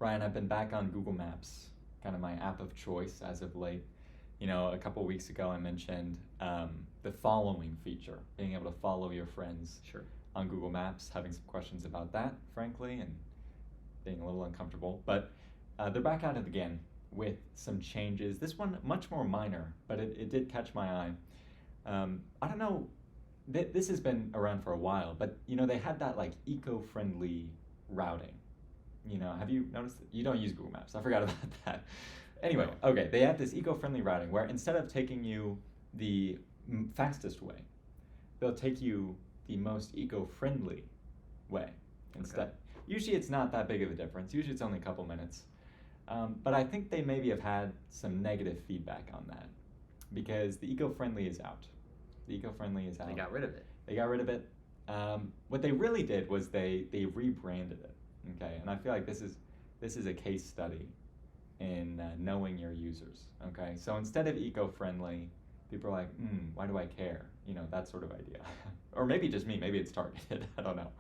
Ryan, I've been back on Google Maps, kind of my app of choice as of late. A couple weeks ago I mentioned the following feature, being able to follow your friends Sure. on Google Maps, having some questions about that, frankly, and being a little uncomfortable. But they're back at it again with some changes. This one much more minor, but it did catch my eye. I don't know, this has been around for a while, but they had that like eco-friendly routing. Have you noticed that? You don't use Google Maps. I forgot about that. Anyway, No. okay, they have this eco-friendly routing where instead of taking you the fastest way, they'll take you the most eco-friendly way instead. Okay. Usually it's not that big of a difference. Usually it's only a couple minutes. But I think they maybe have had some negative feedback on that because the eco-friendly is out. The eco-friendly is out. They got rid of it. They got rid of it. What they really did was they rebranded it. Okay, and I feel like this is a case study in knowing your users. Okay, so instead of eco-friendly, people are like, why do I care? That sort of idea. Or maybe just me. Maybe it's targeted. I don't know.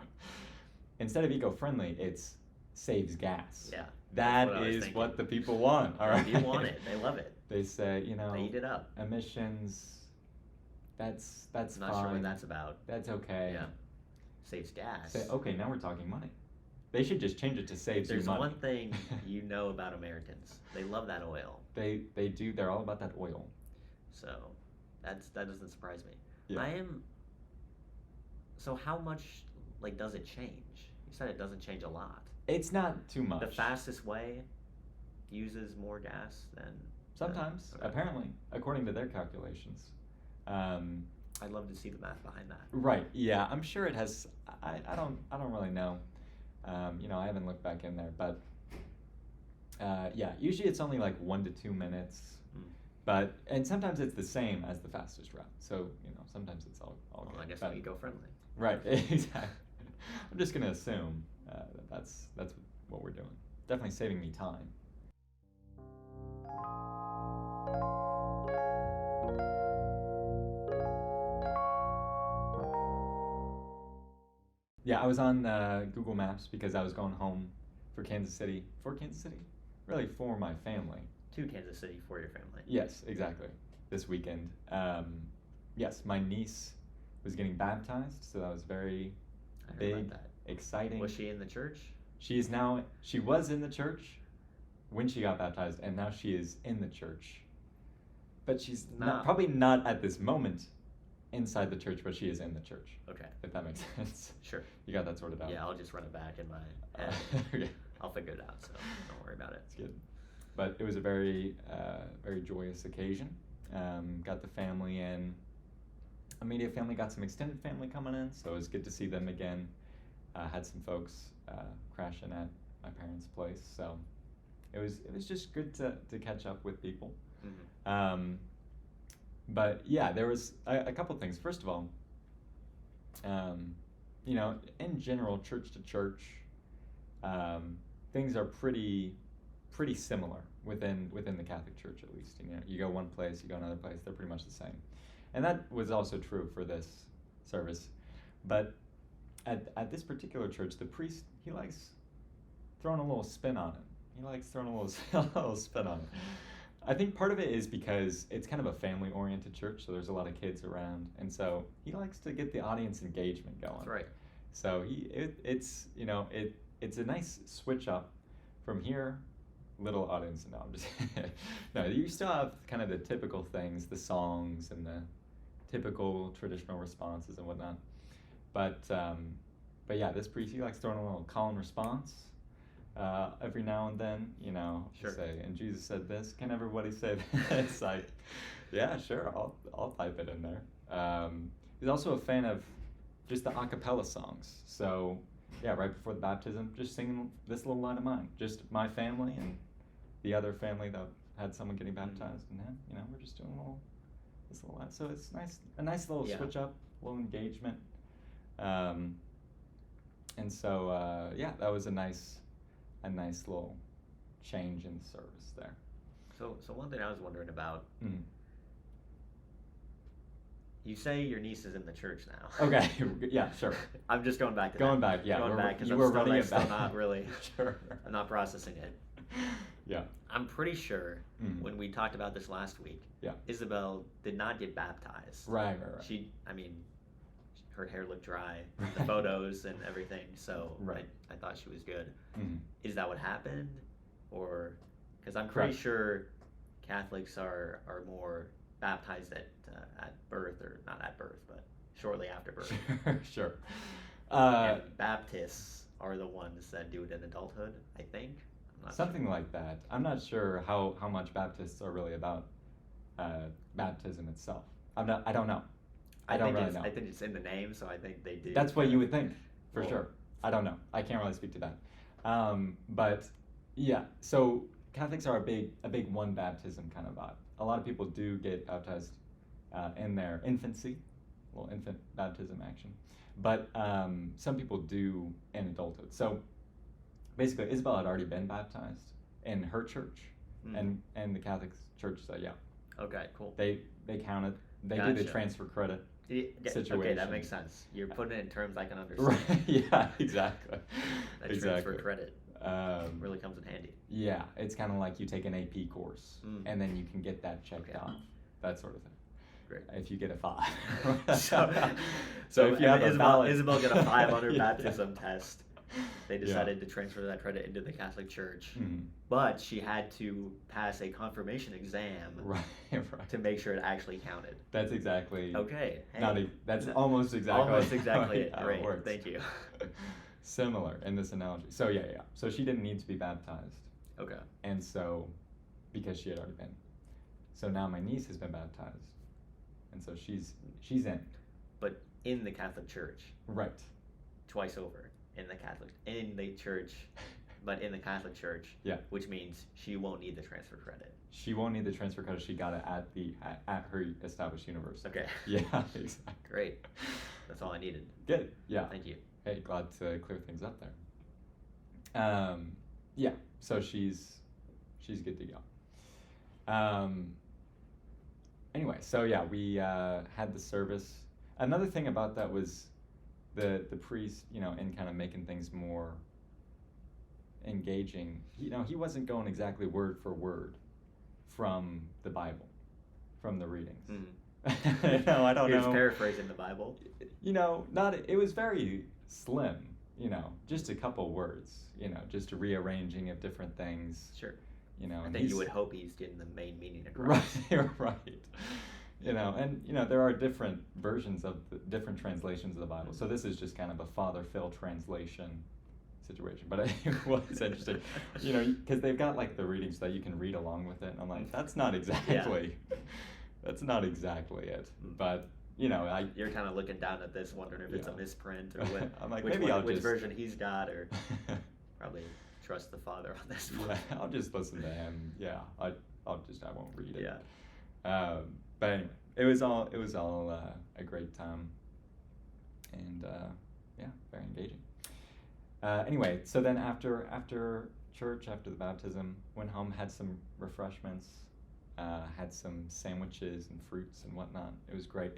Instead of eco-friendly, it's saves gas. Yeah. That what I was is thinking. what the people want. All right. You want it. They love it. They say, They eat it up. emissions. That's I'm not fine. sure what that's about. That's okay. Yeah. Saves gas. Say, okay, now we're talking money. They should just change it to saves There's you money. one thing you know about Americans. They love that oil. They do. They're all about that oil. So that doesn't surprise me. Yeah. So how much does it change? You said it doesn't change a lot. It's not too much. The fastest way uses more gas than Sometimes, okay. apparently, according to their calculations. I'd love to see the math behind that. Right. Yeah. I'm sure it has. I don't really know. I haven't looked back in there, but yeah. Usually it's only like 1 to 2 minutes, and sometimes it's the same as the fastest route. So sometimes it's all Well, good. I guess But- eco-friendly. Right. Exactly. I'm just gonna assume that's what we're doing. Definitely saving me time. Yeah, I was on Google Maps because I was going home for Kansas City. For Kansas City? Really, for my family. To Kansas City for your family. Yes, exactly. This weekend. Yes, my niece was getting baptized, so that was very I heard big, about that. exciting. Was she in the church? She was in the church when she got baptized, and now she is in the church. But she's probably not at this moment inside the church, but she is in the church. Okay. If that makes sense. Sure. You got that sorted out. Yeah, I'll just run it back in my head. Okay. I'll figure it out, so don't worry about it. It's good. But it was a very, very joyous occasion. Got the family in. Immediate family, got some extended family coming in, so it was good to see them again. Had some folks crashing at my parents' place, so it was just good to catch up with people. Mm-hmm. But yeah, there was a couple things. First of all, in general, church to church, things are pretty similar within the Catholic Church, at least. You go one place, you go another place, they're pretty much the same. And that was also true for this service. But at this particular church, the priest, he likes throwing a little spin on it. He likes throwing a little spin on it. I think part of it is because it's kind of a family-oriented church, so there's a lot of kids around, and so he likes to get the audience engagement going. That's right. So it's a nice switch up from here. Little audience, no, I'm just no. You still have kind of the typical things, the songs and the typical traditional responses and whatnot, but yeah, this priest, he likes throwing a little call and response. Every now and then, Sure. say, and Jesus said this. Can everybody say that? It's like, yeah, sure, I'll type it in there. He's also a fan of just the a cappella songs. So, yeah, right before the baptism, just singing this little line of mine. Just my family and the other family that had someone getting baptized, and then, we're just doing this little line. So it's nice, a nice little switch up, a little engagement. And so, yeah, that was a nice little change in service there. So one thing I was wondering about, You say your niece is in the church now. Okay, yeah, sure. I'm just going back to Going that. back, yeah. Going back because you I'm were still, running like, it still back. not really. Sure. I'm not processing it. Yeah. I'm pretty sure Mhm. when we talked about this last week, Yeah. Isabel did not get baptized. Right. I mean, her hair looked dry in the photos and everything, so Right. I thought she was good. Mhm. Is that what happened? Or, because I'm pretty sure Catholics are more baptized at birth, or not at birth, but shortly after birth. Sure. And Baptists are the ones that do it in adulthood, I think. I'm not Something sure. like that. I'm not sure how much Baptists are really about baptism itself. I don't know. I don't really know. I think it's in the name, so I think they do. That's what you would think, for Well, sure. I don't know. I can't really speak to that. But yeah, so Catholics are a big one baptism kind of vibe. A lot of people do get baptized in their infancy, a little infant baptism action. But some people do in adulthood. So basically, Isabel had already been baptized in her church, and the Catholic Church said, yeah. Okay, cool. They counted. They did the Gotcha. transfer credit situation. Okay, that makes sense. You're putting it in terms I can understand. Right. Yeah. Exactly. That Exactly. transfer credit really comes in handy. Yeah, it's kind of like you take an AP course, and then you can get that checked Okay. off, that sort of thing. Great. If you get a 5. so if you have Isabel got a 5 on her Yeah. baptism test. They decided to transfer that credit into the Catholic Church, but she had to pass a confirmation exam Right. to make sure it actually counted. That's exactly. Okay. Hey. That's almost exactly. Almost exactly it. how Great. it works. Thank you. Similar in this analogy. So yeah. So she didn't need to be baptized, Okay. and so because she had already been, so now my niece has been baptized, and so she's in. But in the Catholic Church. Right. Twice over. In the church, but in the Catholic Church. Yeah. Which means she won't need the transfer credit. She won't need the transfer credit. She got it at her established university. Okay. Yeah, exactly. Great. That's all I needed. Good. Yeah. Thank you. Hey, glad to clear things up there. Yeah. So she's good to go. Anyway, so yeah, we had the service. Another thing about that was the priest, in kind of making things more engaging. He wasn't going exactly word for word from the Bible, from the readings. I don't know. He was paraphrasing the Bible. It was very slim, just a couple words, just a rearranging of different things. Sure. I think you would hope he's getting the main meaning across. Right. There are different versions of different translations of the Bible. So this is just kind of a Father Phil translation situation. But it was interesting, because they've got like the readings that you can read along with it. And I'm like, that's not exactly it. But, You're kind of looking down at this, wondering if it's a misprint or what. I'm like, which version he's got, or probably trust the Father on this one. Yeah, I'll just listen to him. Yeah, I won't read it. Yeah. But anyway, it was all a great time, and very engaging. Anyway, so then after church, after the baptism, went home, had some refreshments, had some sandwiches and fruits and whatnot. It was great.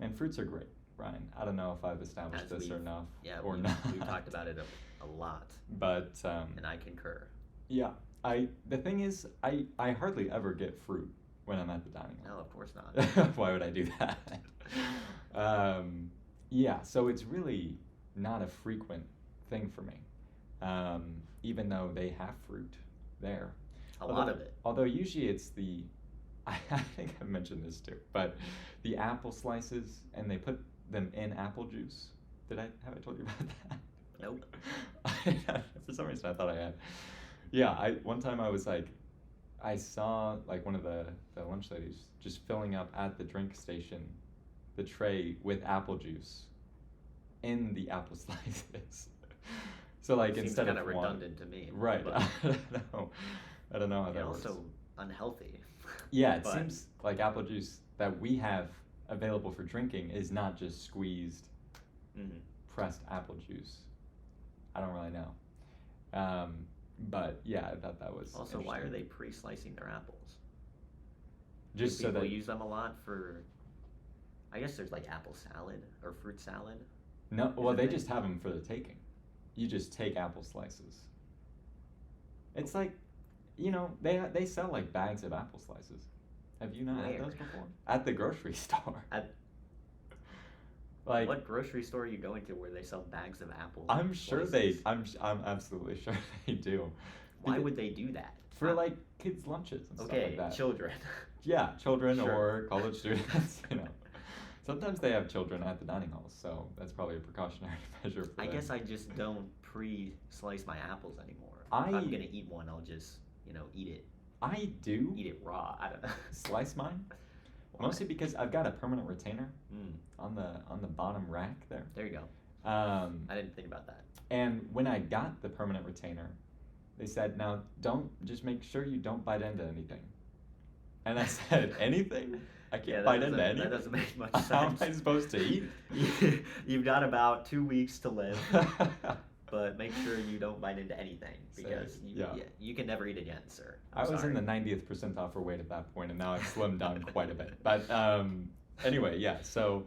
And fruits are great, Brian. I don't know if I've established this or not. Yeah, or not. We've talked about it a lot. But and I concur. Yeah, the thing is, I hardly ever get fruit when I'm at the dining room. No, of course not. Why would I do that? Yeah, so it's really not a frequent thing for me, even though they have fruit there. A lot of it. Although usually it's I think I've mentioned this too, but the apple slices, and they put them in apple juice. Have I told you about that? Nope. For some reason I thought I had. Yeah, one time I was like, I saw like one of the lunch ladies just filling up at the drink station the tray with apple juice in the apple slices. So like Seems instead kind of redundant to me. Right. But I don't know how that and works. also unhealthy. Yeah, it seems like apple juice that we have available for drinking is not just squeezed, pressed apple juice. I don't really know. But yeah, I thought that was Also, why are they pre-slicing their apples? Just Do so people that use them a lot for I guess there's like apple salad or fruit salad. No, well, Is it they big? just have them for the taking. You just take apple slices. It's like, they sell like bags of apple slices. Have you not had Where? those before? At the grocery store. At Like, what grocery store are you going to where they sell bags of apple I'm sure slices? I'm absolutely sure they do. Why Because- would they do that? For like kids' lunches and stuff Okay, like that. children. Yeah, children Sure. or college students. Sometimes they have children at the dining halls, so that's probably a precautionary measure for I them. guess I just don't pre-slice my apples anymore. If I- I'm gonna eat one, I'll just eat I do it raw. I don't know. slice mine, Why? mostly because I've got a permanent retainer Mm, on the bottom rack there. there you go. I didn't think about that. And when I got the permanent retainer, they said, now just make sure you don't bite into anything. And I said, anything? I can't Yeah, that bite into doesn't- anything. that doesn't make much How am I sense. supposed to eat? You've got about 2 weeks to live, but make sure you don't bite into anything because yeah. you can never eat again, sir. I was in the 90th percentile for weight at that point, and now I've slimmed down quite a bit. But anyway, yeah. So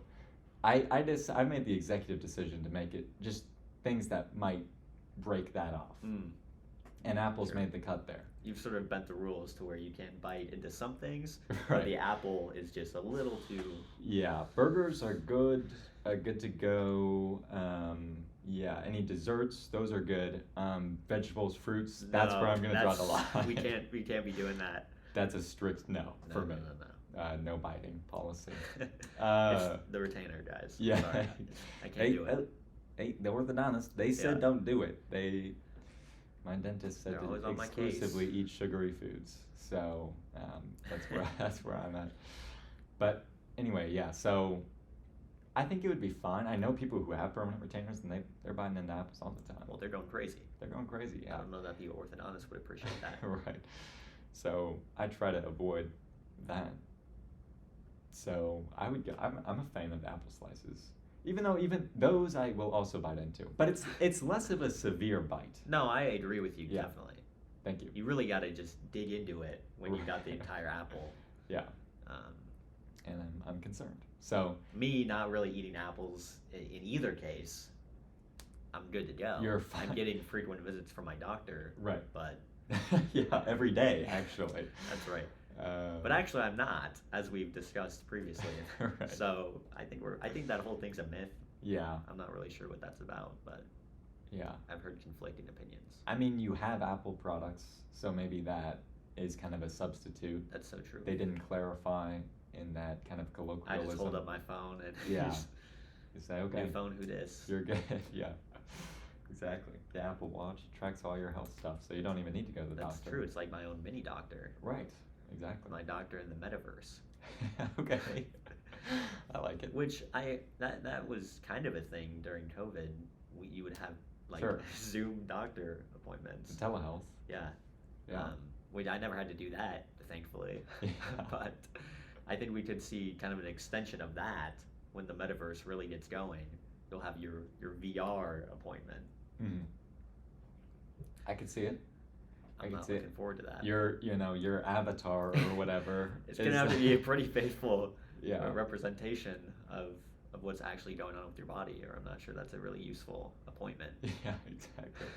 I made the executive decision to make it just things that might break that off. And apples Sure. made the cut there. You've sort of bent the rules to where you can bite into some things, Right. but the apple is just a little too. Yeah, burgers are good to go. Yeah, any desserts, those are good. Vegetables, fruits, that's where I'm gonna draw the line. We can't be doing that. That's a strict no for me. No. No biting policy. It's the retainer, guys. Yeah. Sorry, I can't do it. Hey, the orthodontist, they said Yeah. don't do it. My dentist said They're always to on my case. exclusively eat sugary foods. So that's where I'm at. But anyway, yeah. So I think it would be fine. I know people who have permanent retainers, and they're biting into apples all the time. Well, they're going crazy. They're going crazy. Yeah. I don't know that the orthodontist would appreciate that. Right. So I try to avoid that. So I'm a fan of apple slices. Even those I will also bite into. But it's less of a severe bite. No, I agree with you, Yeah. definitely. Thank you. You really got to just dig into it when you got the entire apple. Yeah. Um, And I'm concerned. So me not really eating apples in either case, I'm good to go. You're fine. I'm getting frequent visits from my doctor, right. but Yeah, every day actually. that's right. But actually, I'm not, as we've discussed previously. Right. So I think that whole thing's a myth. Yeah. I'm not really sure what that's about, but Yeah. I've heard conflicting opinions. I mean, you have Apple products, so maybe that is kind of a substitute. That's so true. They didn't clarify in that kind of I colloquialism. just hold up my phone and Yeah. You say, okay, new phone, who dis? you're good. Yeah. Exactly. The Apple Watch tracks all your health stuff, so you don't even need to go to the That's doctor. true. It's like my own mini doctor. Right. Exactly. My doctor in the metaverse. Okay. I like it. Which that was kind of a thing during COVID. You would have like Sure. Zoom doctor appointments. Telehealth. Yeah. Yeah. Which I never had to do that, thankfully. Yeah. But I think we could see kind of an extension of that when the metaverse really gets going. You'll have your VR appointment. Mhm. I could see it. I I'm can not see looking it. forward to that. Your avatar or whatever. It's gonna have to be a pretty faithful Yeah. representation of what's actually going on with your body, or I'm not sure that's a really useful appointment. Yeah, exactly.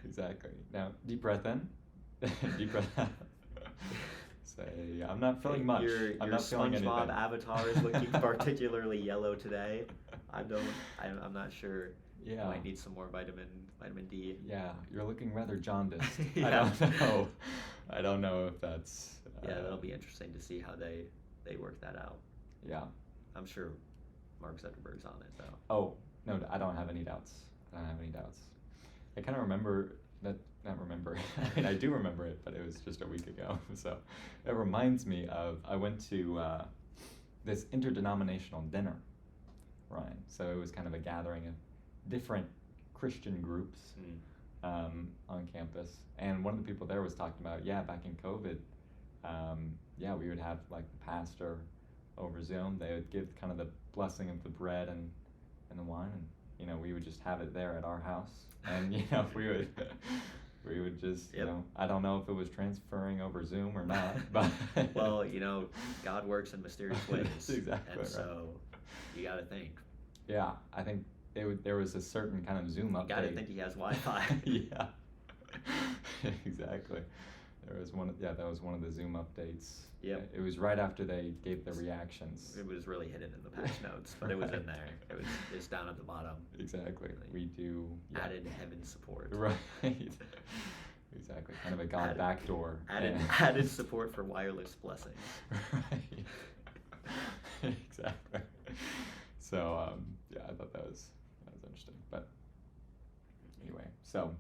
Exactly. Now, deep breath in. Deep breath out. Say, I'm not feeling much. I'm Your not feeling SpongeBob anything. avatar is looking particularly yellow today. I'm not sure. Yeah. Might need some more vitamin D. Yeah, you're looking rather jaundiced. Yeah. I don't know if that's. Yeah, that'll be interesting to see how they work that out. Yeah. I'm sure Mark Zuckerberg's on it though. Oh no, I don't have any doubts. I kind of remember that. Not remember. I mean, I do remember it, but it was just a week ago. So it reminds me of I went to this interdenominational dinner, Ryan. So it was kind of a gathering of different Christian groups on campus, and one of the people there was talking about back in COVID, we would have like the pastor over Zoom. They would give kind of the blessing of the bread and the wine, and we would just have it there at our house, and we would We would just, Yep. I don't know if it was transferring over Zoom or not, but Well, God works in mysterious ways. That's exactly and right. so you got to think. Yeah, I think there was a certain kind of Zoom update. You got to think he has Wi-Fi. Yeah, exactly. There was that was one of the Zoom updates. Yep. It was right after they gave the reactions. It was really hidden in the patch notes, but it was in there. It was just down at the bottom. Exactly. We do added heaven support. Right. Exactly. Kind of a God backdoor. Added support for wireless blessings. Right. Exactly. So I thought that was interesting. But anyway, so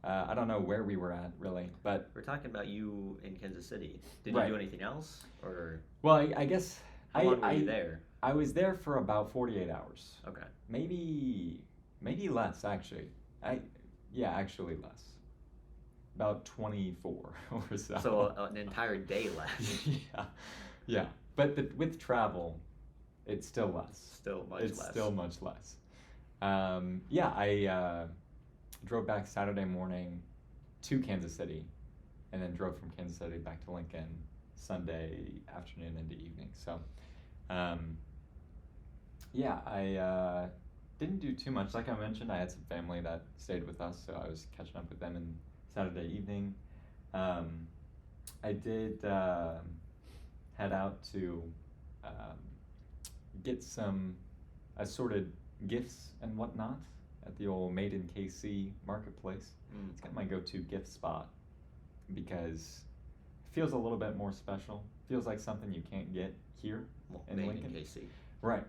I don't know where we were at really, but we're talking about you in Kansas City. Did right. you do anything else, or? Well, I guess How long were you there? I was there for about 48 hours. Okay. Maybe less actually. Actually less. About 24 or so. So an entire day less. Yeah. But with travel, it's still less. Still much it's less. Still much less. I drove back Saturday morning to Kansas City, and then drove from Kansas City back to Lincoln Sunday afternoon into evening. So, I didn't do too much. Like I mentioned, I had some family that stayed with us, so I was catching up with them in Saturday evening. I did head out to get some assorted gifts and whatnot at the old Made in KC marketplace. It's kind of my go-to gift spot because it feels a little bit more special. Feels like something you can't get here in Made Lincoln. in KC. Right.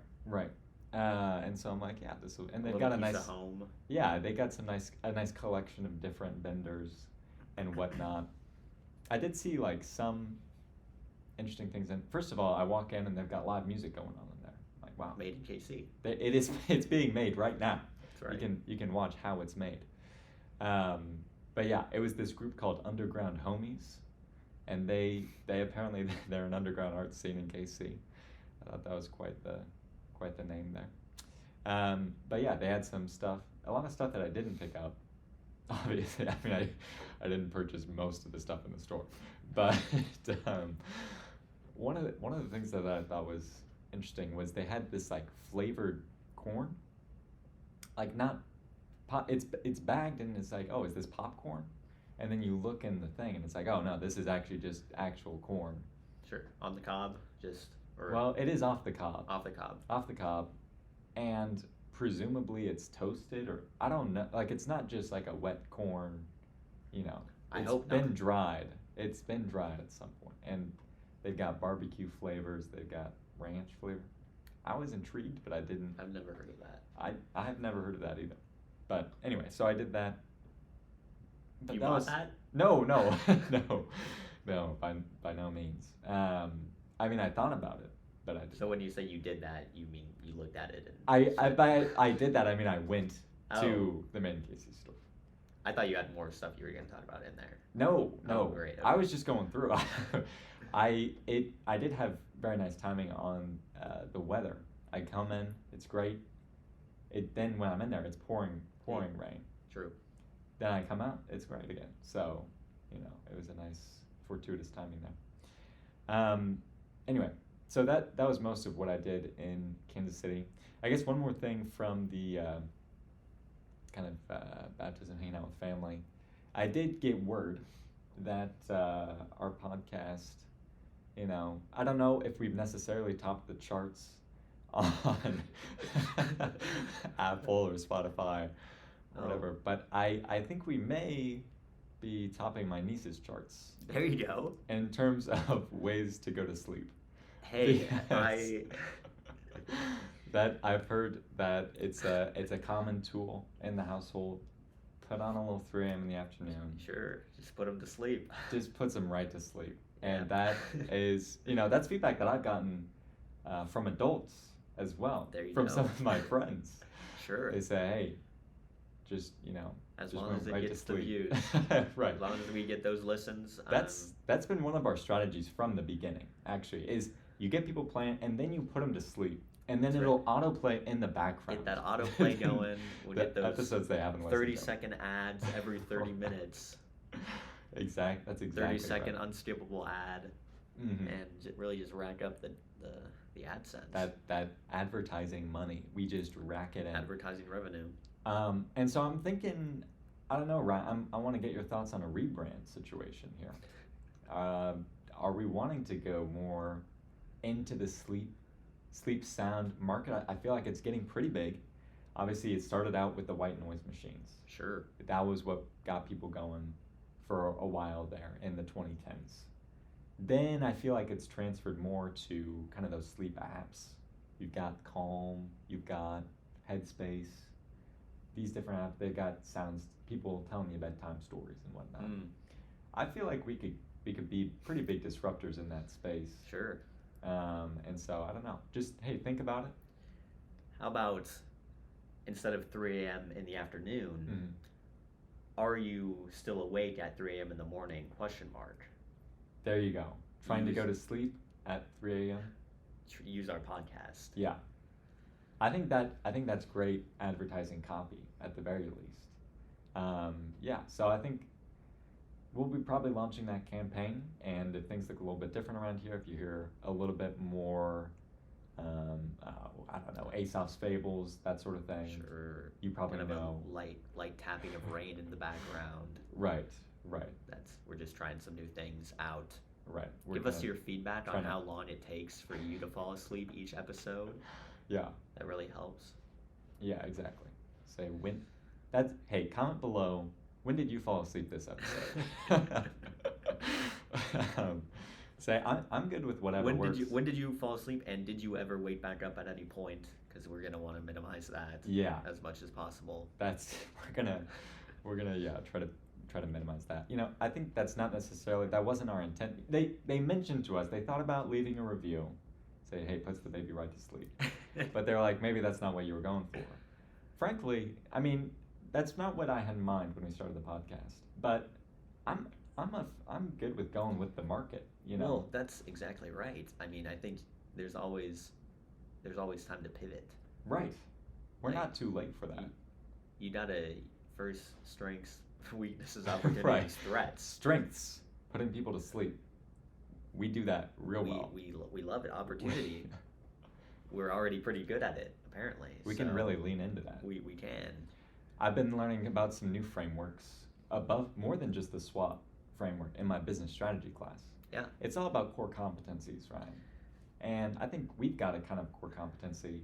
And so I'm like, yeah, this will, and they've got a nice home. Yeah, they got a nice collection of different vendors and whatnot. I did see like some interesting things. And first of all, I walk in and they've got live music going on in there. I'm like, wow. Made in KC. It's being made right now. That's right. You can watch how it's made. But yeah, it was this group called Underground Homies, and they apparently they're an underground art scene in KC. I thought that was quite the name there. But yeah, they had some stuff, a lot of stuff that I didn't pick up. Obviously, I mean, I didn't purchase most of the stuff in the store, but one of the things that I thought was interesting was they had this like flavored corn, like not pop. It's bagged and it's like, oh, is this popcorn? And then you look in the thing and it's like, oh no, this is actually just actual corn. Sure, on the cob, Well, it is off the cob. Off the cob. Off the cob, and presumably it's toasted, or I don't know. Like it's not just like a wet corn, I It's hope been not. dried. It's been dried at some point, and they've got barbecue flavors. They've got ranch flavor. I was intrigued, but I didn't. I've never heard of that. I have never heard of that either. But anyway, so I did that. But You that bought was, that? No, no, by no means. I mean, I thought about it, but I didn't. So when you say you did that, you mean you looked at it and I did that. I mean, I went Oh. to the Made in KC store. I thought you had more stuff you were going to talk about in there. No. Oh, great. Okay. I was just going through. I did have very nice timing on the weather. I come in, it's great. Then when I'm in there, it's pouring rain. True. Then I come out, it's great again. So, it was a nice fortuitous timing there. Anyway, so that was most of what I did in Kansas City. I guess one more thing from the kind of baptism, hanging out with family. I did get word that our podcast, I don't know if we've necessarily topped the charts on Apple or Spotify or whatever, but I think we may be topping my niece's charts There you go. in terms of ways to go to sleep. Hey, Because that I've heard that it's a common tool in the household. Put on a little 3 a.m. in the afternoon. Sure, just put them to sleep. Just puts them right to sleep. And Yeah. that is, that's feedback that I've gotten from adults as well. There you from go. some of my friends. Sure. They say, hey, just, As just long went as it right gets to the sleep. views. Right. As long as we get those listens. That's been one of our strategies from the beginning, actually, is you get people playing and then you put them to sleep. And then That's it'll right. autoplay in the background. Get that autoplay going. We'll The get those episodes they haven't listened 30-second ads every 30 minutes. That's exactly 30-second right. unskippable ad, Mhm. and really just rack up the AdSense. That advertising money, we just rack it in. Advertising revenue. And so I'm thinking, I don't know, Ryan, I want to get your thoughts on a rebrand situation here. Are we wanting to go more into the sleep sound market? I feel like it's getting pretty big. Obviously, it started out with the white noise machines. Sure. That was what got people going for a while there in the 2010s. Then I feel like it's transferred more to kind of those sleep apps. You've got Calm, you've got Headspace. These different apps, they've got sounds, people telling you bedtime stories and whatnot. I feel like we could be pretty big disruptors in that space. Sure. And so I don't know. Just hey, think about it. How about instead of 3 a.m. in the afternoon, Mhm. are you still awake at 3 a.m. in the morning? Question mark. There you go. Trying to Use- go to sleep at 3 a.m. Use our podcast. Yeah. I think that's great advertising copy at the very least. Yeah, so I think we'll be probably launching that campaign, and if things look a little bit different around here, if you hear a little bit more, I don't know, Aesop's Fables, that sort of thing, Sure. you probably kind of know. a light tapping of rain in the background. Right. We're just trying some new things out. Right. Give us your feedback on trying to- how long it takes for you to fall asleep each episode. Yeah. That really helps. Yeah, exactly. Say hey, comment below, when did you fall asleep this episode? Say I'm good with whatever works. When did you fall asleep, and did you ever wake back up at any point? Because we're gonna want to minimize that. Yeah. As much as possible. We're gonna yeah try to minimize that. I think that wasn't our intent. They mentioned to us, they thought about leaving a review, say hey, puts the baby right to sleep, but they're like, maybe that's not what you were going for. Frankly, I mean, that's not what I had in mind when we started the podcast. But I'm good with going with the market. Well, that's exactly right. I mean, I think there's always time to pivot. Right. We're Like, not too late for that. You gotta first strengths, weaknesses, opportunities, Right. threats. Strengths, putting people to sleep. We do that real well. We love it. Opportunity. We're already pretty good at it, apparently. We can really lean into that. We can. I've been learning about some new frameworks above more than just the SWOT framework in my business strategy class. Yeah. It's all about core competencies, Ryan. And I think we've got a kind of core competency.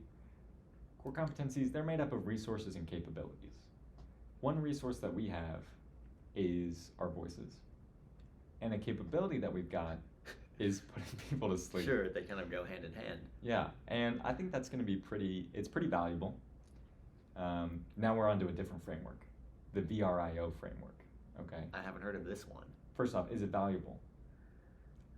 Core competencies, they're made up of resources and capabilities. One resource that we have is our voices. And a capability that we've got is putting people to sleep. Sure, they kind of go hand in hand. Yeah, and I think that's going to be it's pretty valuable. Now we're on to a different framework, the VRIO framework, okay? I haven't heard of this one. First off, is it valuable?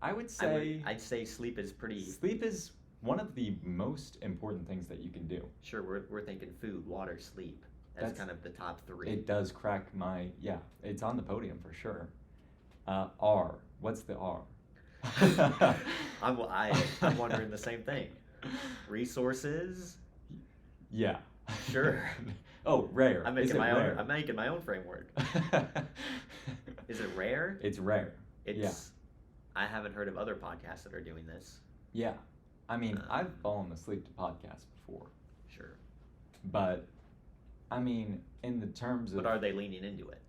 I would say... I'd say sleep is pretty... Sleep is one of the most important things that you can do. Sure, we're thinking food, water, sleep. That's kind of the top three. It does crack yeah, it's on the podium for sure. R, what's the R? I'm wondering the same thing. Resources? Yeah. Sure. Oh, rare. I'm making my own framework. Is it rare? It's rare. Yeah. I haven't heard of other podcasts that are doing this. Yeah. I mean, I've fallen asleep to podcasts before. Sure. But, I mean, in the terms of... But are they leaning into it?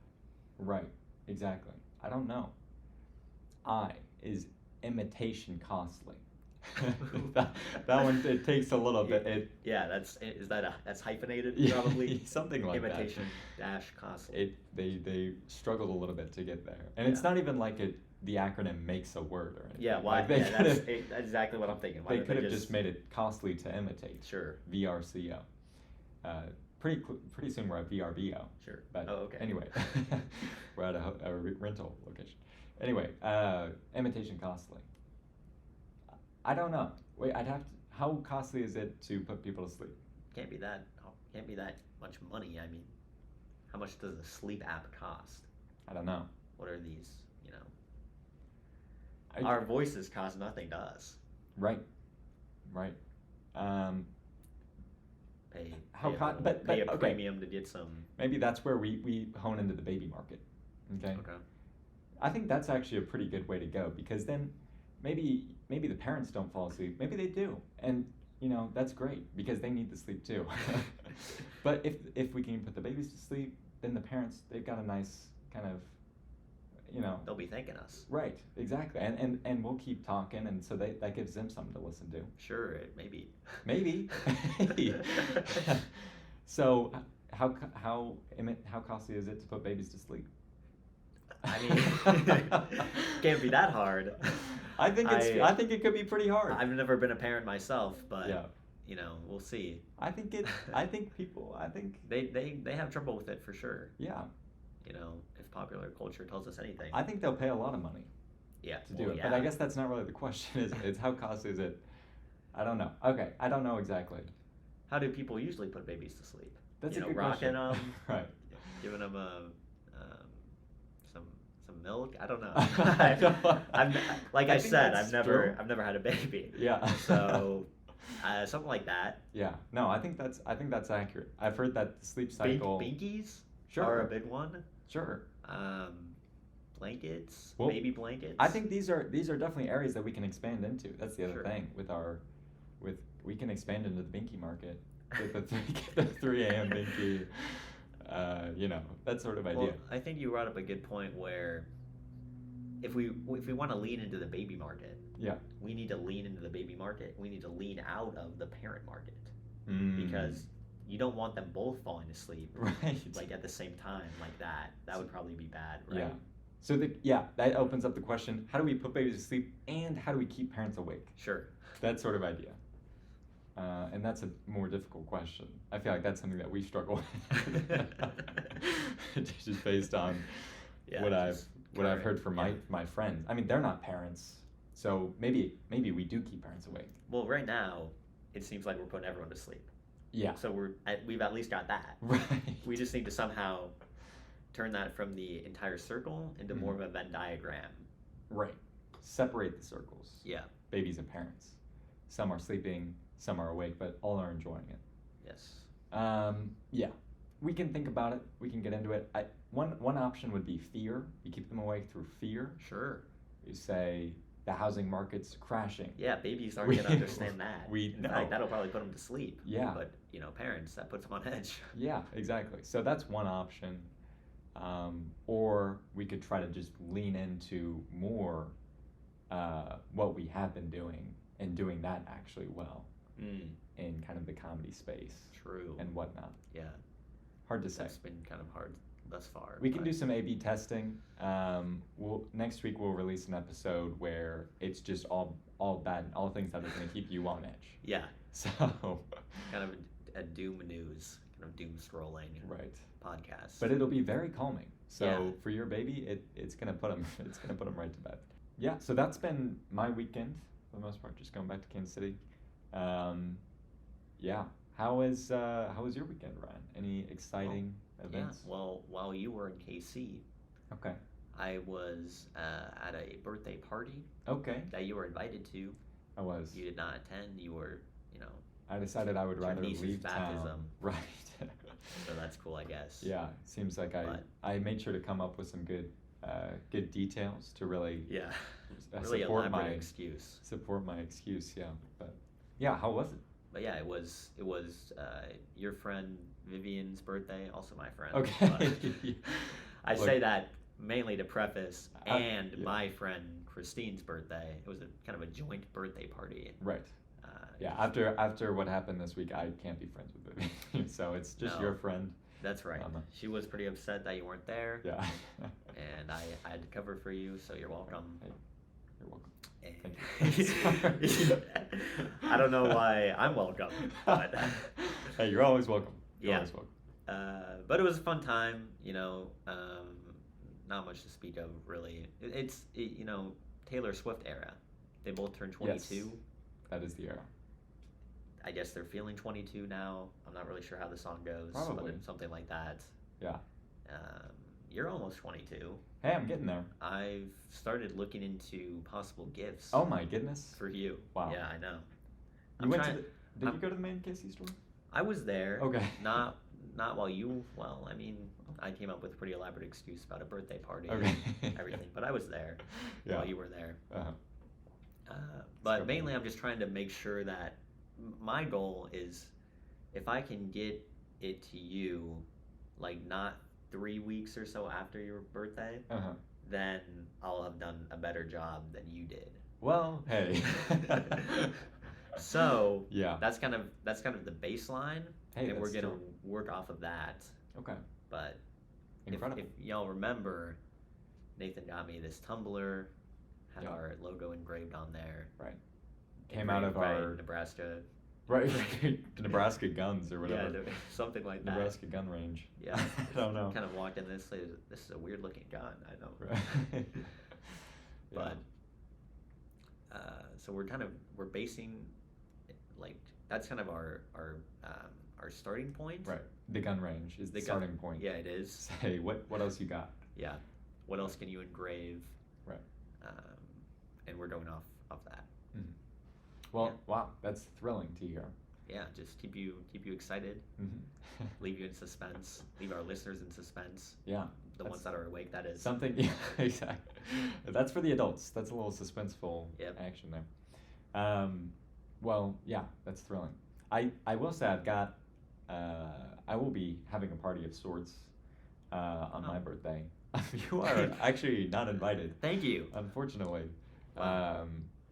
Right. Exactly. I don't know. Is imitation costly? that one, it takes a little bit. That's hyphenated probably. Something like imitation that. Costly. They struggled a little bit to get there, and it's not even like the acronym makes a word or anything. Yeah, that's exactly what I'm thinking. They could have just made it costly to imitate. Sure. VRCO. Pretty soon we're at VRBO. Sure. But okay. Anyway, we're at a rental location. Anyway, imitation costly. I don't know. Wait, how costly is it to put people to sleep? Can't be that much money. I mean, how much does a sleep app cost? I don't know. What are these, our voices cost nothing to us. Right. pay how pay a, con- little- but pay a okay, premium to get some. maybe that's where we hone into the baby market. Okay. Okay. I think that's actually a pretty good way to go, because then maybe the parents don't fall asleep. Maybe they do, and that's great because they need the sleep too. But if we can put the babies to sleep, then the parents, they've got a nice kind of They'll be thanking us. right, exactly, and we'll keep talking, and so that gives them something to listen to. Sure, maybe. Maybe. So how costly is it to put babies to sleep? I mean, can't be that hard. I think it could be pretty hard. I've never been a parent myself, but Yeah. we'll see. I think They have trouble with it for sure. yeah. If popular culture tells us anything. I think they'll pay a lot of money Yeah. to do well, it. yeah. But I guess that's not really the question. Is how costly is it? I don't know. Okay, I don't know exactly. How do people usually put babies to sleep? That's a good rocking question. them, Right. giving them some milk. I don't know. I know. Like I I think said, that's I've never had a baby. Yeah. So something like that. Yeah. No, I think that's accurate. I've heard that the sleep cycle. Binkies Sure. are a big one. Sure. Blankets, Well, baby blankets. I think these are definitely areas that we can expand into. That's the other Sure. thing we can expand into the binky market with the 3 a.m. binky. That sort of idea. Well, I think you brought up a good point where if we want to lean into the baby market, Yeah. we need to lean into the baby market. We need to lean out of the parent market Mm. because you don't want them both falling asleep Right. like at the same time like that. That would probably be bad, right? Yeah. So that opens up the question: how do we put babies to sleep, and how do we keep parents awake? Sure. That sort of idea. And that's a more difficult question. I feel like that's something that we struggle with, just based on Yeah, what just I've heard current, from yeah. my friends. I mean, they're not parents, so maybe we do keep parents awake. Well, right now, it seems like we're putting everyone to sleep. Yeah. So we've at least got that. Right. We just need to somehow turn that from the entire circle into more of a Venn diagram. Right. Separate the circles. Yeah. Babies and parents. Some are sleeping, some are awake, but all are enjoying it. Yes. Yeah. We can think about it. We can get into it. One option would be fear. You keep them awake through fear. Sure. You say the housing market's crashing. Yeah, babies aren't going to understand that. We In know. fact, that'll probably put them to sleep. Yeah. But, parents, that puts them on edge. Yeah, exactly. So that's one option. Or we could try to just lean into more what we have been doing and doing that actually well in kind of the comedy space. True. And whatnot. Yeah. Hard to say. That's been kind of hard thus far. We can but- do some A/B testing. Next week we'll release an episode where it's just all bad, all things that are going to keep you on edge. Yeah. So. Kind of a doom news, kind of doom scrolling Right. podcast. But it'll be very calming. So Yeah. for your baby, it's gonna put them right to bed. Yeah. So that's been my weekend for the most part, just going back to Kansas City. Yeah. How was your weekend, Ryan? Any exciting events? Yeah. Well, while you were in KC, Okay. I was at a birthday party Okay. that you were invited to. I was. You did not attend. You were, I decided I would Your rather niece's leave town. baptism. Right. so that's cool, I guess. Yeah. Seems like But- I made sure to come up with some good details to really Yeah. Really support elaborate my excuse. excuse. Yeah. But yeah, how was it? But yeah, it was your friend Vivian's birthday, also my friend. Okay. But I Look. say that mainly to preface, and yeah. my friend Christine's birthday. It was a kind of a joint birthday party. Right. Yeah, after what happened this week, I can't be friends with Vivian. So it's just No. your friend. That's right. She was pretty upset that you weren't there. Yeah. And I had to cover for you, so you're welcome. Hey, you're welcome. And Thank you. I don't know why I'm welcome, but Hey, you're always welcome. You're Yeah. always welcome. but it was a fun time. Not much to speak of really. It's Taylor Swift era. They both turned 22. Yes. That is the era. I guess they're feeling 22 now. I'm not really sure how the song goes, Probably. but it's something like that. Yeah. You're almost 22. Hey, I'm getting there. I've started looking into possible gifts Oh my goodness. for you. Wow. Yeah, I know. You went trying- to did you go to the main KC store? I was there. Okay. Not while you. Well, I mean, I came up with a pretty elaborate excuse about a birthday party Okay. and everything, but I was there Yeah. while you were there. Uh-huh. But Cool. mainly, I'm just trying to make sure that my goal is if I can get it to you, like not 3 weeks or so after your birthday, Uh-huh. then I'll have done a better job than you did. Well, hey. So Yeah. that's kind of the baseline, Hey, and we're that's gonna true. work off of that. Okay. But Incredible. if y'all remember, Nathan got me this tumbler, had Yeah. our logo engraved on there. Right. Came out of Engraved by our Nebraska. right, the Nebraska guns or Yeah, whatever. something like that. Nebraska gun range. Yeah. I don't know. Kind of walked in this. This is a weird looking gun. I know. Right. But so we're basing like that's kind of our starting point. Right. The gun range is the starting point. Yeah, it is. Say what else you got? Yeah. What else can you engrave? Right. And we're going off that. Mhm. Well, Yeah. wow, that's thrilling to hear. Yeah, just keep you excited, Mm-hmm. leave you in suspense, leave our listeners in suspense. Yeah. The ones that are awake, that is. Something, yeah, exactly. That's for the adults. That's a little suspenseful Yep. action there. Well, yeah, that's thrilling. I will say I will be having a party of sorts on my Oh. birthday. You are actually not invited, Thank you. unfortunately. Wow.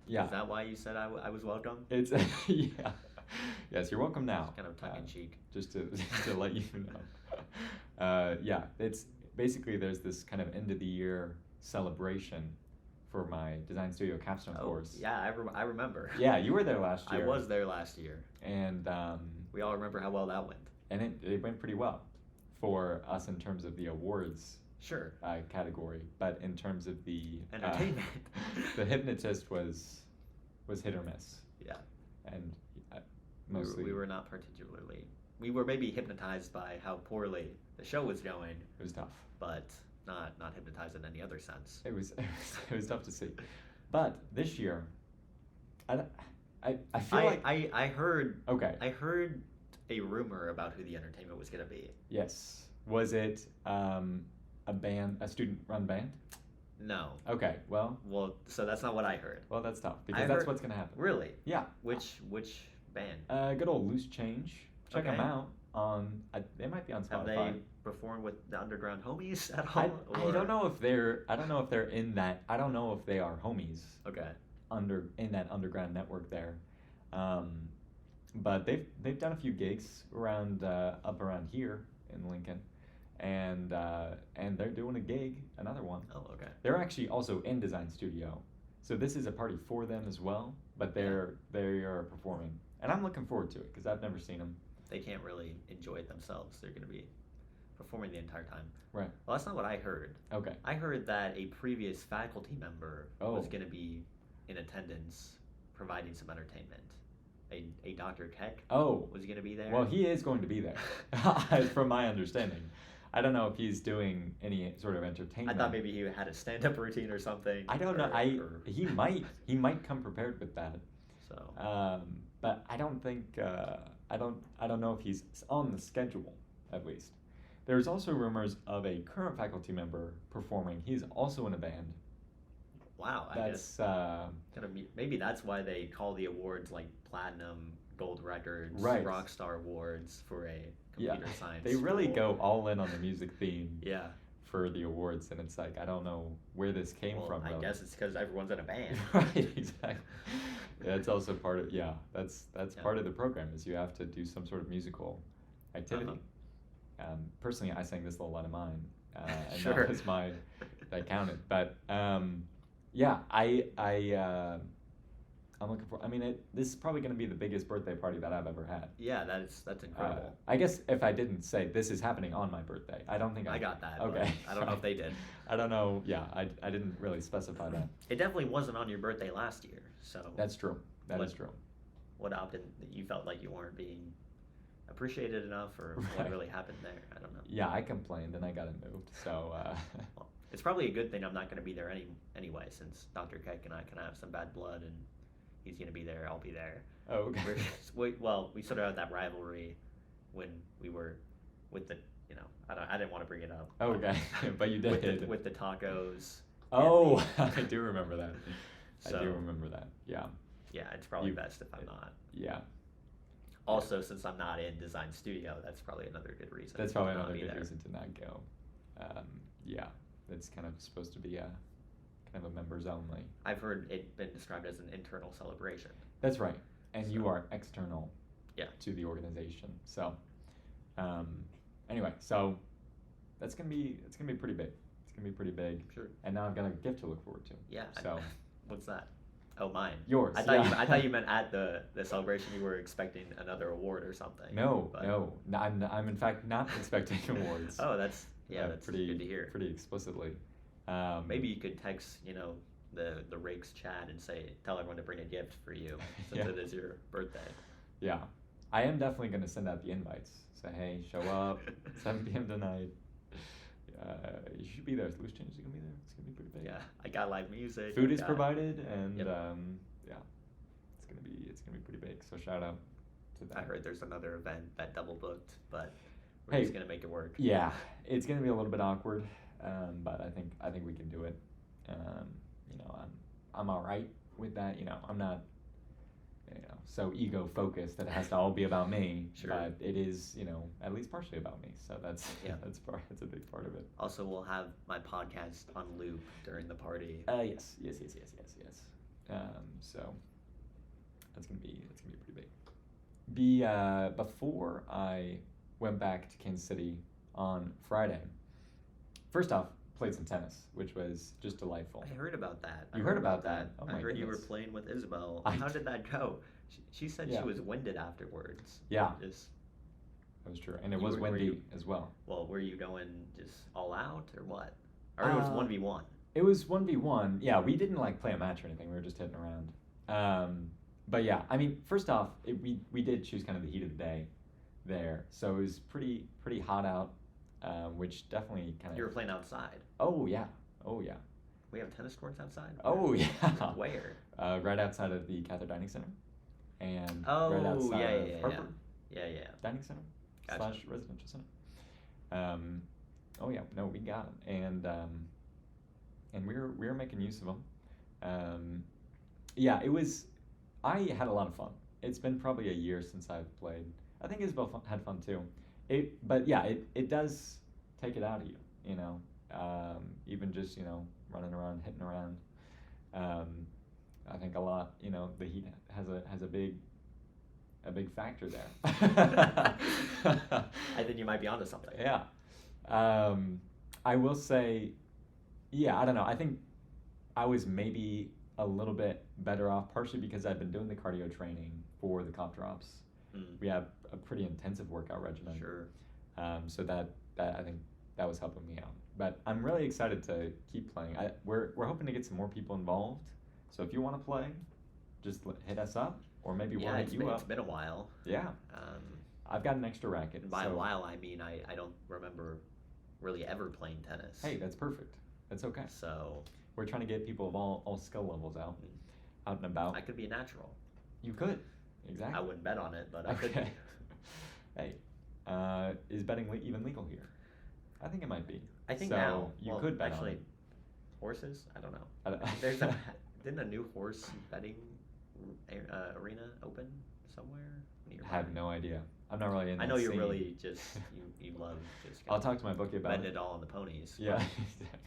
Yeah. Is that why you said I was welcome? It's yeah. Yes, you're welcome now. Just kind of tongue in cheek. Just to to let you know. Yeah, it's basically there's this kind of end of the year celebration for my design studio capstone course. Yeah, I remember. Yeah, you were there last I year. was there last year. And We all remember how well that went. and it went pretty well for us in terms of the awards Sure. category, but in terms of the Entertainment. the hypnotist was hit or miss, Yeah. and mostly We were not particularly. We were maybe hypnotized by how poorly the show was going, it was tough. but not hypnotized in any other sense. It was it was tough to see, but this year, I feel like I heard okay. I heard a rumor about who the entertainment was gonna be. Yes, was it a student run band? No. Okay, well, So that's not what I heard. well that's tough because I that's heard- what's gonna happen. Really? Yeah. Which band? Good old Loose Change. Check them Okay. out on. They might be on Have they Spotify. performed with the Underground Homies at I, all? I don't know if they're. I don't know if they're in that. I don't know if they are homies Okay. in that underground network there. But they've done a few gigs around up around here in Lincoln, and they're doing a gig, another one. Oh, okay. They're actually also in Design Studio, so this is a party for them as well. But they are performing, and I'm looking forward to it because I've never seen them. They can't really enjoy it themselves. They're gonna be performing the entire time. Right. Well, that's not what I heard. Okay. I heard that a previous faculty member Oh. was going to be in attendance providing some entertainment. A Dr. Keck Oh. was going to be there. Well, he is going to be there, from my understanding. I don't know if he's doing any sort of I entertainment. thought maybe he had a stand-up routine or something. I don't know. or- He might come prepared with that. So But I don't think I don't know if he's on the schedule at least. There's also rumors of a current faculty member performing. He's also in a band. wow, I That's guess maybe that's why they call the awards like platinum, gold records, Right. rock star awards for a yeah. computer science. They really school. go all in on the music theme. Yeah. For the awards, and it's like I don't know where this came Well, from. I really. guess it's because everyone's in a band. Right, exactly. Yeah, it's also part of that's Yeah. part of the program is you have to do some sort of musical activity. Personally, I sang this little line of mine, and Sure. that was that counted. But yeah, I'm looking for. I mean, this is probably going to be the biggest birthday party that I've ever had. Yeah, that's incredible. I guess if I didn't say this is happening on my birthday, I don't think I got that. but Okay, I don't know if they did. I don't know. Yeah, I didn't really specify that. It definitely wasn't on your birthday last year. So That's true. That is true. what opted you felt like you weren't being appreciated enough, or what Right. really happened there? I don't know. Yeah, I complained and I got it moved. So Well, it's probably a good thing I'm not going to be there anyway, since Dr. Keck and I can have some bad blood, and he's going to be there. I'll be there. oh, okay. We sort of have that rivalry when we were with the, I didn't want to bring it up. Okay, but you did. With the tacos. Oh, I do remember that. So, I do remember that. Yeah. Yeah, it's probably best if I'm not. Yeah. Also, since I'm not in design studio, that's probably another good reason. That's probably another good reason to not go. Yeah, it's kind of supposed to be a kind of a members only. I've heard it been described as an internal celebration. That's right, and you are external. Yeah. To the organization. So, anyway, so it's gonna be pretty big. It's gonna be pretty big. Sure. And now I've got a gift to look forward to. Yeah. So. What's that? Oh, mine. Yours. I thought you meant at the celebration you were expecting another award or something. No. I'm in fact not expecting awards. Oh, that's pretty good to hear. Pretty explicitly. Maybe you could text the Rakes chat and tell everyone to bring a gift for you since it is your birthday. Yeah, I am definitely going to send out the invites. Say, hey, show up 7 p.m. tonight. You should be there. Loose Change is going to be there. It's going to be pretty big. Yeah, I got live music. Food is provided, and Yep. Yeah, it's gonna be pretty big. So shout out to that. I heard there's another event that double booked, but we're Hey, just gonna make it work. Yeah, it's gonna be a little bit awkward, but I think we can do it. I'm all right with that. I'm not so ego focused that it has to all be about me. Sure. But it is at least partially about me. So that's that's a big part of it. Also, we'll have my podcast on loop during the party. Yes. So that's gonna be pretty big. Before I went back to Kansas City on Friday, first off, played some tennis, which was just delightful. I heard about that. You heard about that? Oh I my heard you were goodness. playing with Isabel. How did that go? She said Yeah. she was winded afterwards. Yeah. Just, That was true, and it was windy as well. well, were you going just all out or what? Or it was 1v1? It was 1v1. Yeah, we didn't play a match or anything. We were just hitting around. But yeah, I mean, first off, we did choose kind of the heat of the day there, so it was pretty hot out, which definitely kind of. You were playing outside. Oh yeah. We have tennis courts outside. Oh yeah. Where? Right outside of the Catholic Dining Center, and Oh, right outside yeah, of Harper Yeah. Dining Center Gotcha. / residential center. Oh yeah, no, we got them, and we were making use of them. Yeah, it was. I had a lot of fun. It's been probably a year since I've played. I think Isabel had fun too. But yeah, it does take it out of you, even just running around, hitting around. I think a lot, the heat has a big factor there. I think you might be onto something. Yeah. I will say, yeah, I don't know. I think I was maybe a little bit better off, partially because I've been doing the cardio training for the cough drops. We have a pretty intensive workout regimen. Sure. So that I think that was helping me out. But I'm really excited to keep playing. We're hoping to get some more people involved. So if you want to play, just hit us up, or maybe we'll hit you up. It's been a while. Yeah. I've got an extra racket. And by a while, I mean I don't remember really ever playing tennis. Hey, that's perfect. That's okay. So we're trying to get people of all skill levels out and about. I could be a natural. You could. Exactly. I wouldn't bet on it, but I could be. Hey, is betting even legal here? I think it might be. I think so now. You could bet actually, on it. Horses? I don't know. Didn't a new horse betting arena open somewhere nearby? I have no idea. I'm not really in that I know you're scene. really just you love just. I'll talk to my bookie about betting it. it all on the ponies. Yeah, exactly.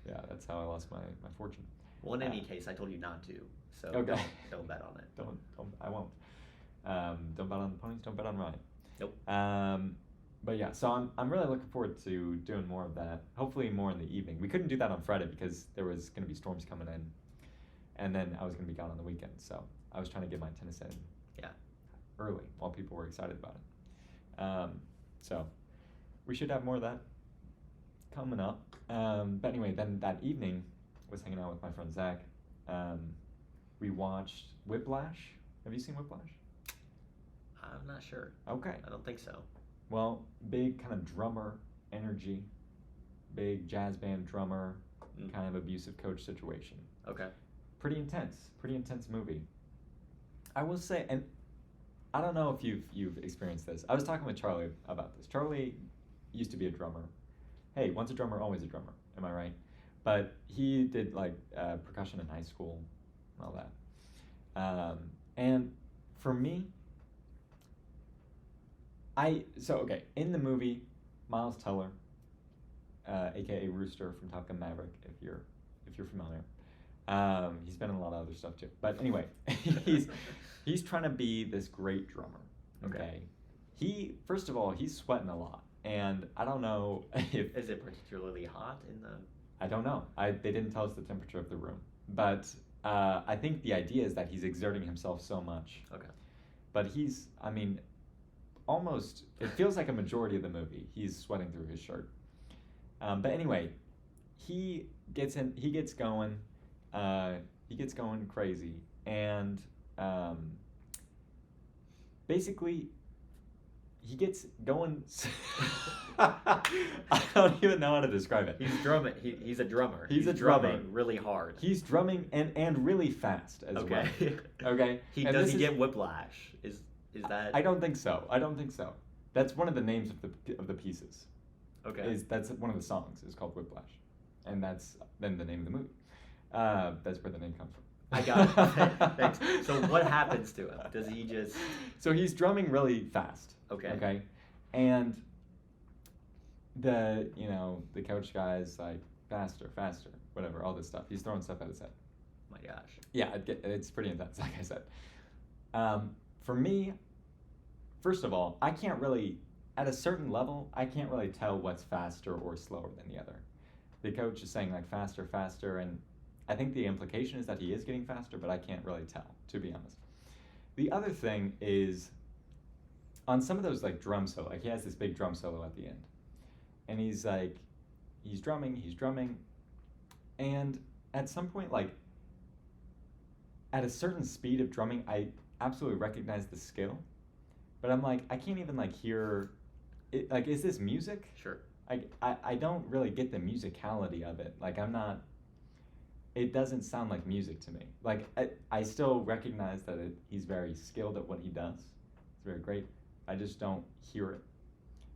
Yeah, that's how I lost my fortune. Well, in any case, I told you not to, so Okay. don't bet on it. Don't. I won't. Don't bet on the ponies. Don't bet on mine. Nope. But yeah, so I'm really looking forward to doing more of that. Hopefully more in the evening. We couldn't do that on Friday because there was going to be storms coming in, and then I was going to be gone on the weekend. So I was trying to get my tennis in. Yeah. Early while people were excited about it. So we should have more of that coming up. But anyway, then that evening was hanging out with my friend Zach. We watched Whiplash. Have you seen Whiplash? I'm not sure. Okay. I don't think so. Well, big kind of drummer energy, big jazz band drummer, kind of abusive coach situation. Okay. Pretty intense movie. I will say, and I don't know if you've experienced this. I was talking with Charlie about this. Charlie used to be a drummer. Hey, once a drummer, always a drummer. Am I right? But he did like percussion in high school and all that. And for me, okay, in the movie, Miles Teller, aka Rooster from Top Gun Maverick, if you're familiar. He's been in a lot of other stuff too. But anyway, he's trying to be this great drummer. Okay. He first of all, he's sweating a lot, and I don't know if is it particularly hot in the. I don't know. They didn't tell us the temperature of the room, but I think the idea is that he's exerting himself so much. Okay. But I mean, almost. It feels like a majority of the movie. He's sweating through his shirt. But anyway, he gets going. He gets going crazy, and basically, he gets going. I don't even know how to describe it. He's drumming. He's a drummer. He's a drumming drummer. really hard. He's drumming and really fast as well. Okay. Does he get whiplash? Is that? I don't think so. That's one of the names of the pieces. Okay. That's one of the songs. It's called Whiplash, and that's then the name of the movie. That's where the name comes from. I got it. Thanks. So what happens to him? Does he just? So he's drumming really fast. Okay. And the coach guy's like faster, whatever, all this stuff. He's throwing stuff at his head. My gosh. Yeah, it's pretty intense, like I said. For me, first of all, I can't really, at a certain level, I can't really tell what's faster or slower than the other. The coach is saying like faster, and I think the implication is that he is getting faster, but I can't really tell, to be honest. The other thing is, on some of those like drum solo, like he has this big drum solo at the end, and he's drumming, and at some point, like at a certain speed of drumming, I absolutely recognize the skill, but I'm like, I can't even like hear it. Like, is this music? Sure. I don't really get the musicality of it. Like, it doesn't sound like music to me. Like, I still recognize that he's very skilled at what he does. It's very great. I just don't hear it.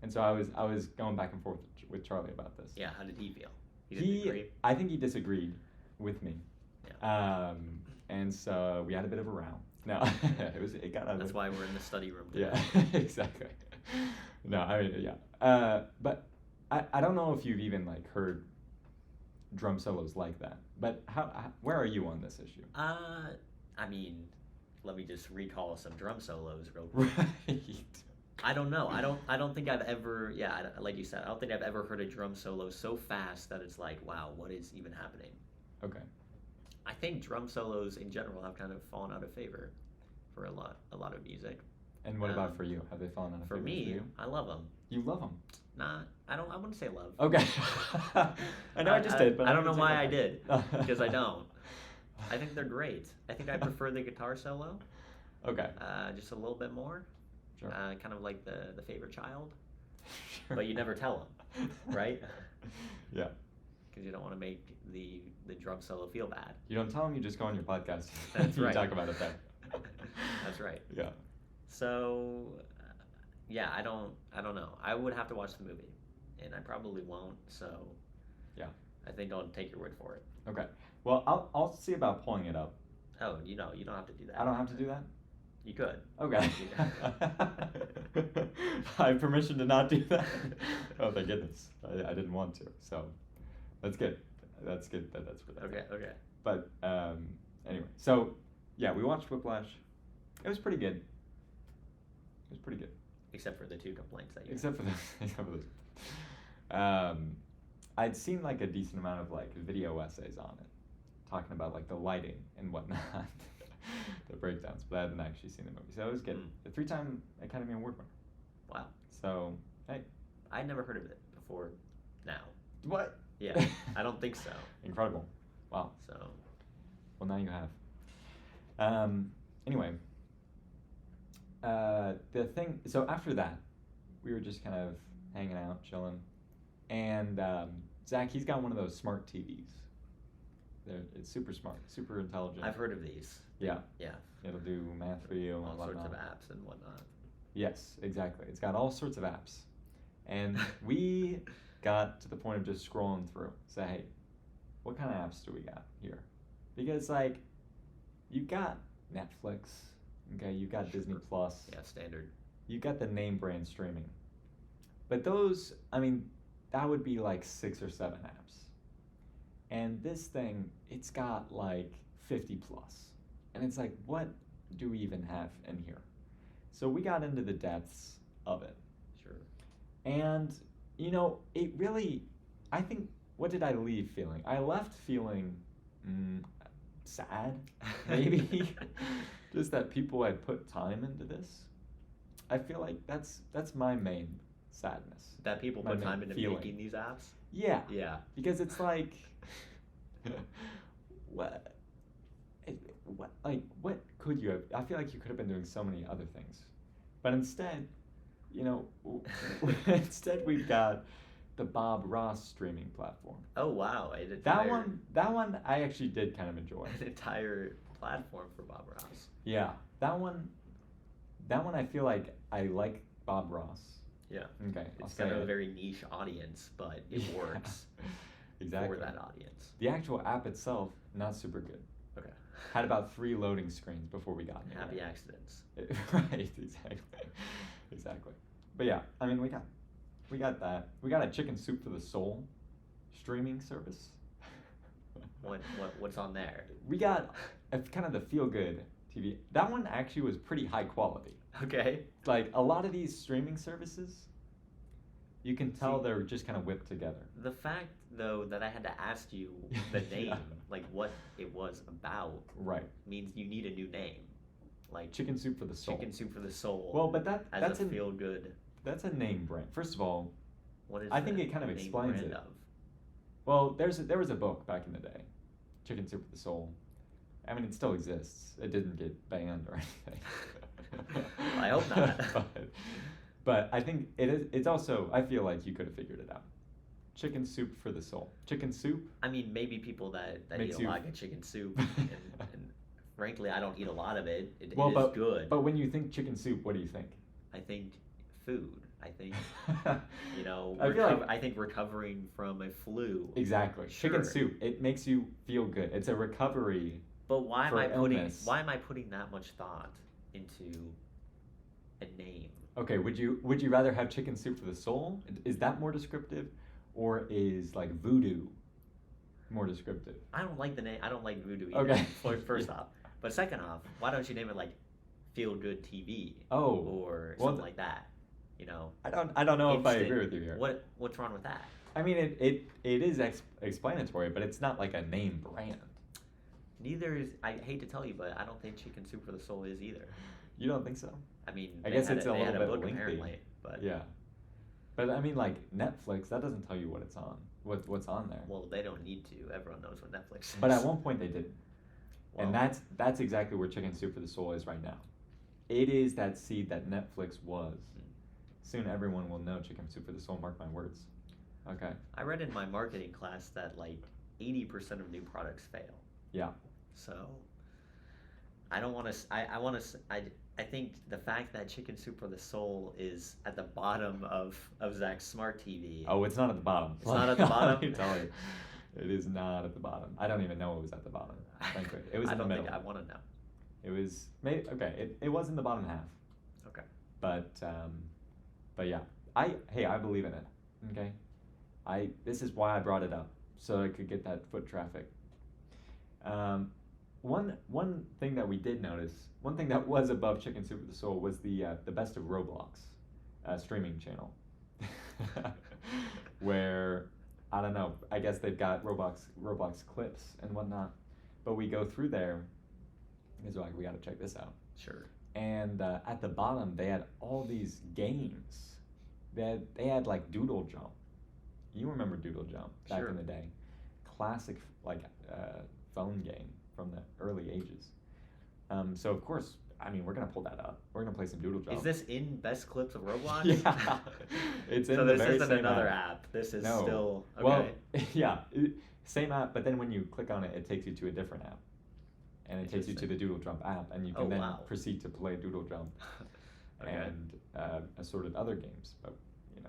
And so I was going back and forth with Charlie about this. Yeah, how did he feel? He didn't agree? I think he disagreed with me. Yeah. And so we had a bit of a row. No, it got ugly. That's why we're in the study room today. Yeah, exactly. No, I mean, yeah. But I don't know if you've even like heard drum solos like that. But where are you on this issue? I mean, let me just recall some drum solos real quick. Right. I don't know. I don't think I've ever. Yeah, like you said, I don't think I've ever heard a drum solo so fast that it's like, wow, what is even happening? Okay. I think drum solos in general have kind of fallen out of favor for a lot of music. And what about for you? Have they fallen out of favor for you? I love them. You love them? Nah, I wouldn't say love. Okay. I know I just did, but I don't know why I did, because I don't. I think they're great. I think I prefer the guitar solo. Okay. Just a little bit more. Sure. Kind of like the favorite child. Sure. But you never tell them, right? Yeah. Because you don't want to make the drum solo feel bad. You don't tell them. You just go on your podcast. That's right. You talk about it then. That's right. Yeah. So, yeah, I don't know. I would have to watch the movie, and I probably won't. So, yeah, I think I'll take your word for it. Okay. Well, I'll see about pulling it up. Oh, you don't have to do that. I don't have to do that? You could. Okay. I have permission to not do that? Oh, thank goodness. I didn't want to. So, that's good. That's good that that's for that. Okay. But, anyway. So, yeah, we watched Whiplash. It was pretty good. Except for the two complaints that you Except for those. I'd seen like a decent amount of like video essays on it, talking about like the lighting and whatnot, the breakdowns, but I hadn't actually seen the movie. So it was good. A 3-time Academy Award winner. Wow. So, hey. I'd never heard of it before now. What? Yeah, I don't think so. Incredible. Wow. So. Well, now you have. Anyway. So after that, we were just kind of hanging out, chilling, and Zach, he's got one of those smart TVs. It's super smart, super intelligent. I've heard of these. Yeah. Yeah. It'll do math for you and All sorts whatnot. of apps and whatnot. Yes, exactly. It's got all sorts of apps. And we got to the point of just scrolling through. Say, hey, what kind of apps do we got here? Because, like, you've got Netflix, okay, you've got Sure. Disney Plus. Yeah, standard. You've got the name brand streaming. But those, I mean, that would be like 6 or 7 apps. And this thing, it's got like 50 plus. And it's like, what do we even have in here? So we got into the depths of it. Sure. And, you know, it really, I think, what did I leave feeling? I left feeling sad, maybe. Just that people had put time into this. I feel like that's my main sadness. That people My put main time into feeling. making these apps? Yeah. Yeah. Because it's like, what, what could you have? I feel like you could have been doing so many other things, but instead, you know, instead we've got the Bob Ross streaming platform. Oh wow! That one I actually did kind of enjoy. An entire platform for Bob Ross. Yeah, that one I feel like I like Bob Ross. Yeah. Okay, I'll It's say kind of a it. very niche audience, but it Yeah. works Exactly. for that audience. The actual app itself, not super good. Okay. Had about 3 loading screens before we got anywhere. Happy accidents. Right, exactly. But yeah, I mean, we got that. We got a Chicken Soup for the Soul streaming service. What's on there? We got kind of the feel good TV. That one actually was pretty high quality. Okay. Like a lot of these streaming services, you can tell See, they're just kind of whipped together. The fact though that I had to ask you the name, Yeah. like what it was about, Right. means you need a new name. Like Chicken Soup for the Soul. Chicken Soup for the Soul. Well, but as that's a feel good. that's a name brand. First of all, What is I think the it kind of name explains brand it. of? Well, there was a book back in the day, Chicken Soup for the Soul. I mean, it still exists. It didn't get banned or anything. I hope not. but I think it's also, I feel like you could have figured it out. Chicken Soup for the Soul. Chicken soup? I mean, maybe people that eat Makes a you- lot get chicken soup, and frankly, I don't eat a lot of it. It Well, is good. But when you think chicken soup, what do you think? I think food. I think you know. I feel like I think recovering from a flu. exactly. Sure. Chicken soup. It makes you feel good. It's a recovery. But why am for I putting illness. why am I putting that much thought into a name? Okay, would you rather have Chicken Soup for the Soul? Is that more descriptive, or is like voodoo more descriptive? I don't like the name. I don't like voodoo either. Okay. First off, but second off, why don't you name it like Feel Good TV Oh, or well, something like that? You know. I don't know if I Instant. agree with you here. What's wrong with that? I mean, it is explanatory, but it's not like a name brand. Neither is. I hate to tell you, but I don't think Chicken Soup for the Soul is either. You don't think so? I mean, I they guess had it's a, a they little had a bit book lengthy. apparently, but Yeah. But I mean, like Netflix, that doesn't tell you what it's on, what's on there. well, they don't need to. Everyone knows what Netflix is. But at one point they didn't. And Well, that's exactly where Chicken Soup for the Soul is right now. It is that seed that Netflix was. Soon everyone will know Chicken Soup for the Soul, mark my words. Okay. I read in my marketing class that like 80% of new products fail. Yeah. So I don't want to. I want to. I think the fact that Chicken Soup for the Soul is at the bottom of Zach's smart TV. Oh, it's not at the bottom. It's not at the bottom? Let me tell you. It is not at the bottom. I don't even know it was at the bottom, frankly. It was I in the don't middle. think I want to know. It was maybe okay. It was in the bottom half. Okay. But yeah. I believe in it. Okay. This is why I brought it up, so I could get that foot traffic. One thing that we did notice, one thing that was above Chicken Soup for the Soul was the Best of Roblox streaming channel, where I don't know. I guess they've got Roblox clips and whatnot, but we go through there. It's like we got to check this out. Sure. And at the bottom, they had all these games. They had like Doodle Jump. You remember Doodle Jump back Sure. in the day? Classic like phone game from the early ages. So of course, I mean, we're gonna pull that up. We're gonna play some Doodle Jump. Is this in Best Clips of Roblox? Yeah, it's in So the this very isn't same another app. app. This is No. still okay. Well, yeah. Same app, but then when you click on it, it takes you to a different app. And it takes you to the Doodle Jump app, and you can then proceed to play Doodle Jump Okay. and assorted other games. But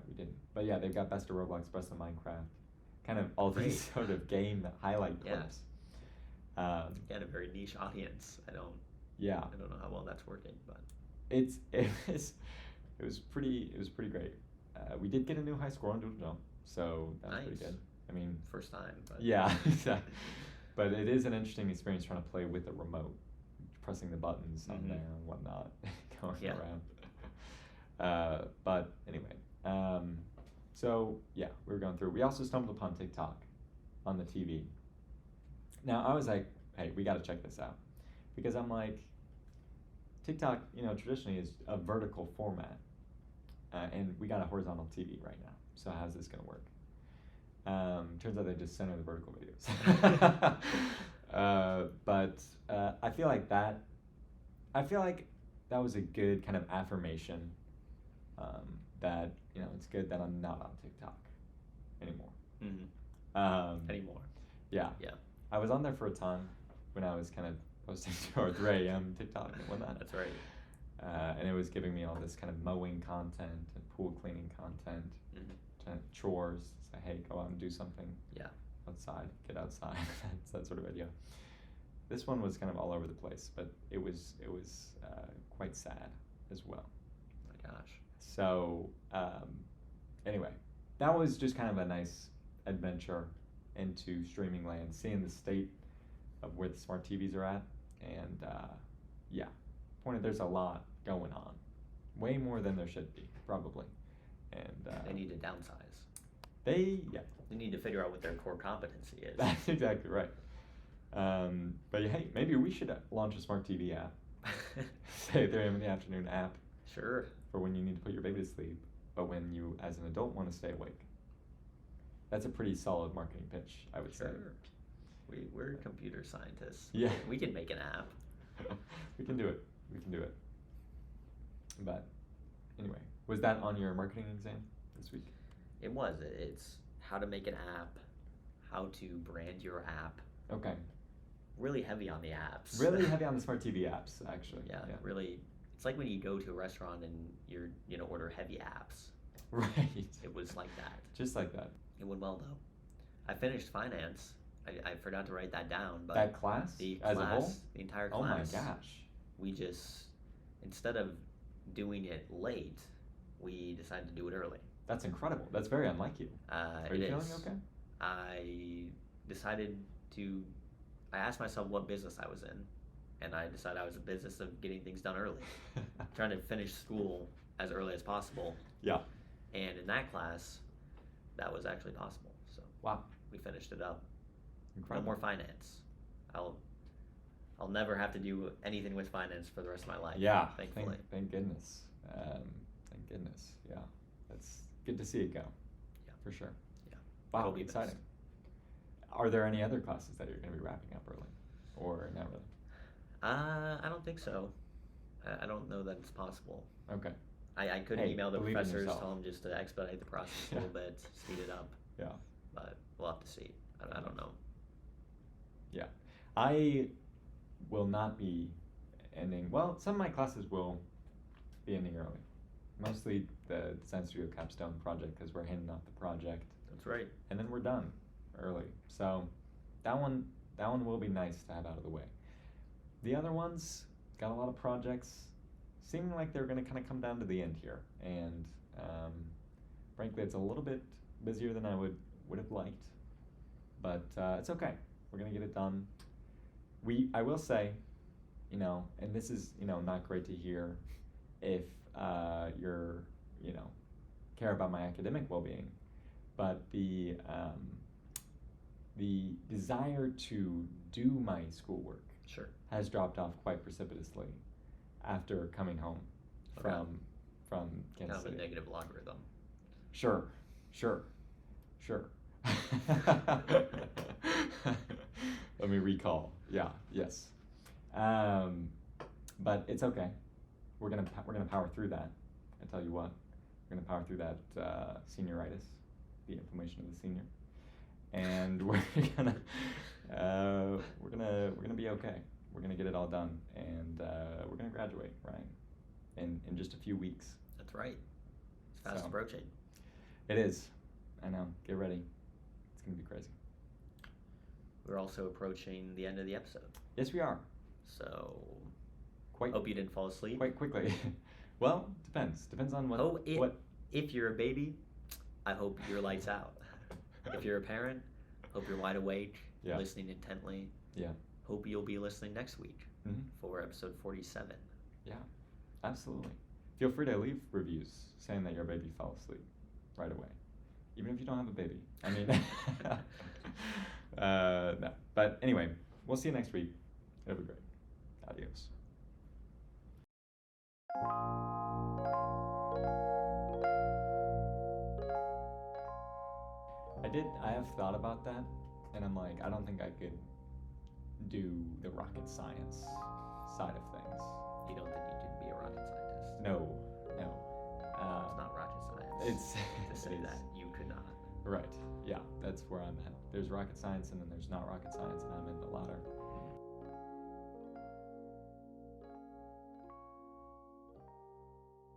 we didn't. But yeah, they've got Best of Roblox, Best of Minecraft, kind of all these sort of game highlight clips. You had a very niche audience. I don't know how well that's working, but it was pretty great. We did get a new high score on Doodle Jump, so that was pretty good. I mean, first time. But yeah, exactly. But it is an interesting experience trying to play with a remote, pressing the buttons on there and whatnot, going around. But anyway, so yeah, we were going through. We also stumbled upon TikTok on the TV. Now I was like, hey, we got to check this out, because I'm like, TikTok, traditionally is a vertical format, and we got a horizontal TV right now. So how's this gonna work? Turns out they just center the vertical videos. But I feel like that was a good kind of affirmation that it's good that I'm not on TikTok anymore. Anymore. Yeah. I was on there for a time when I was kind of posting 2 or 3 a.m. TikTok and whatnot. That's right. And it was giving me all this kind of mowing content and pool cleaning content, chores. Say, hey, go out and do something. Yeah. Outside, get outside. It's that sort of video. This one was kind of all over the place, but it was quite sad as well. Oh my gosh. So anyway, that was just kind of a nice adventure into streaming land, seeing the state of where the smart TVs are at, and pointed there's a lot going on, way more than there should be probably, and they need to downsize. They need to figure out what their core competency is. That's exactly right. But hey, maybe we should launch a smart TV app. Say 3 a.m. in the afternoon app. Sure. For when you need to put your baby to sleep, but when you, as an adult, want to stay awake. That's a pretty solid marketing pitch, I would say. We're computer scientists. Yeah. We can make an app. We can do it. But anyway, was that on your marketing exam this week? It was. It's how to make an app, how to brand your app. Okay. Really heavy on the apps. Really heavy on the smart TV apps, actually. Yeah. Really. It's like when you go to a restaurant and you're order heavy apps. Right. It was like that. Just like that. It went well though. I finished finance. I forgot to write that down, but that class as a whole, the entire class. Oh my gosh. We just, instead of doing it late, we decided to do it early. That's incredible. That's very unlike you. Are you feeling okay? I asked myself what business I was in, and I decided I was in the business of getting things done early. Trying to finish school as early as possible. Yeah. And in that class, that was actually possible. So wow, we finished it up. Incredible. No more finance. I'll never have to do anything with finance for the rest of my life. Yeah, thankfully. Thank goodness. Thank goodness. Yeah, that's good to see it go. Yeah, for sure. Yeah, wow, it'll be exciting. missed. Are there any other classes that you're going to be wrapping up early, or not really? I don't think so. I don't know that it's possible. Okay. I could email the believe in professors, yourself. tell them just to expedite the process a little bit, speed it up. Yeah. But we'll have to see. I don't know. Yeah, I will not be ending. Well, some of my classes will be ending early. Mostly the Design Studio Capstone project, because we're handing off the project. That's right. And then we're done early. So that one will be nice to have out of the way. The other ones got a lot of projects, seeming like they're going to kind of come down to the end here, and frankly, it's a little bit busier than I would have liked, but it's okay. We're going to get it done. I will say, and this is not great to hear if you're care about my academic well-being, but the desire to do my schoolwork Sure. has dropped off quite precipitously after coming home from Kansas City. Kind of a negative logarithm. Sure. Let me recall. Yeah. Yes. But it's okay. We're gonna power through that. I tell you what, we're gonna power through that senioritis, the inflammation of the senior, and we're we're gonna be okay. We're gonna get it all done, and we're gonna graduate, right? In just a few weeks. That's right. It's fast So, approaching. It is. I know. Get ready. It's gonna be crazy. We're also approaching the end of the episode. Yes, we are. So, Quite. hope you didn't fall asleep. Quite quickly. Well, depends. Depends on what. If you're a baby, I hope your lights out. If you're a parent, hope you're wide awake, listening intently. Yeah. Hope you'll be listening next week for episode 47. Yeah, absolutely. Feel free to leave reviews saying that your baby fell asleep right away, even if you don't have a baby. I mean, no. But anyway, we'll see you next week. It'll be great. Adios. I have thought about that, and I'm like, I don't think I could do the rocket science side of things. You don't think you can be a rocket scientist? No. It's not rocket science. It's to say that you could not. Right. Yeah, that's where I'm at. There's rocket science, and then there's not rocket science, and I'm in the latter.